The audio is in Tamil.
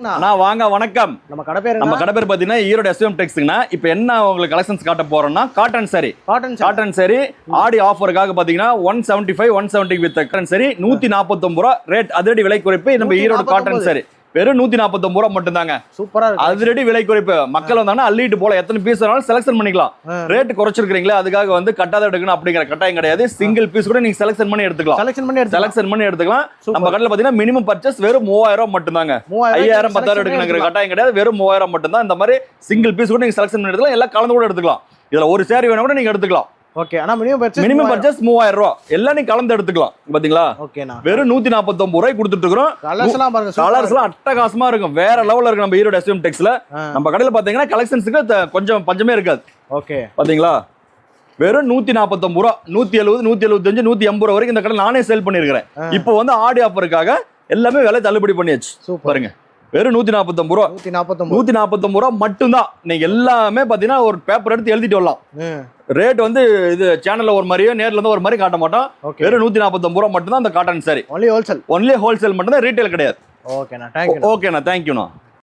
நான் வாங்க வணக்கம். நம்ம கடை பேர் பாத்தீங்கன்னா ஈரோடு எஸ்எம் டெக்ஸ்ட்னா இப்போ என்ன உங்களுக்கு கலெக்ஷன்ஸ் காட்ட போறோம்னா காட்டன் சாரி ஆடி ஆஃபருக்காக பாத்தீங்கன்னா 175 170 வித் காட்டன் சாரி 149 ரூபாய் ரேட் அதிரடி விலை குறைப்பு. நம்ம ஈரோடு காட்டன் சாரி வெறும் 149 ரூபாய் மட்டும் தாங்க. சூப்பரா இருக்கு. அதிரடி விலை குறைப்பு. மக்கள் வந்தாங்கன்னா அள்ளிட்டு போல எத்தனை பீஸ் வேணாலும் செலக்ஷன் பண்ணிக்கலாம். ரேட் குறைச்சிருக்கீங்களா அதுக்காக வந்து கட்டாத எடுக்கணும் அப்படிங்கிற கட்டாயம் கிடையாது. சிங்கிள் பீஸ் கூட நீங்க செலக்ஷன் பண்ணி எடுத்துக்கலாம். நம்ம கடையில் பாத்தீங்கன்னா மினிமம் பர்ச்சேஸ் வெறும் 3000 ரூபாய் மட்டும் தாங்க. 5000 10,000 எடுக்கணுங்கிற கட்டாயம் கிடையாது. வெறும் 3000 மட்டும் தான். இந்த மாதிரி சிங்கிள் பீஸ் கூட நீங்க செலக்ஷன் பண்ணி எடுத்துக்கலாம். எல்லாம் கலந்து கூட எடுத்துக்கலாம். இதுல ஒரு சேரி வேணா கூட நீங்க எடுத்துக்கலாம். ஓகே, ஆனா மினிமம் பர்ச்சேஸ் 3000 ரூபாய். எல்லாம் நீ கலந்து எடுத்துக்கலாம். பாத்தீங்களா? ஓகேனா. வெறும் 149 ரூபாய் கொடுத்துட்டு இருக்கோம். கலர்ஸ்லாம் பாருங்க. கலர்ஸ்லாம் அட்டகாசமா இருக்கும். வேற லெவல்ல இருக்கு நம்ம ஈரோடு எஸ்எம் டெக்ஸ்ல. நம்ம கடையில பாத்தீங்கன்னா கலெக்ஷன்ஸ்க்கு கொஞ்சம் பஞ்சமே இருக்காது. ஓகே. பாத்தீங்களா? வெறும் 149 ரூபாய் 170 175 180 வரைக்கும் இந்த கடை நானே சேல் பண்ணிருக்கிறேன். இப்போ வந்து ஆடி ஆஃபருக்காக எல்லாமே விலை தள்ளுபடி பண்ணியாச்சு. பாருங்க வெறும் 149 ரூபாய் 149 ரூபாய் மட்டும்தான். நீங்க எல்லாமே பாத்தீங்கன்னா ஒரு பேப்பர் எடுத்து எழுதிட்டு வரலாம். ரேட் வந்து இது சேனல்ல ஒரு மாதிரியோ நேர்ல இருந்து ஒரு மாதிரி காட்ட மாட்டோம். வெறும் 149 ரூபாய் மட்டும் தான் அந்த காட்டன் சாரி. ஒன்லி ஹோல்சேல் மட்டும் தான், ரீட்டைல் கிடையாது. ஓகேண்ணா, தேங்க்யூண்ணா.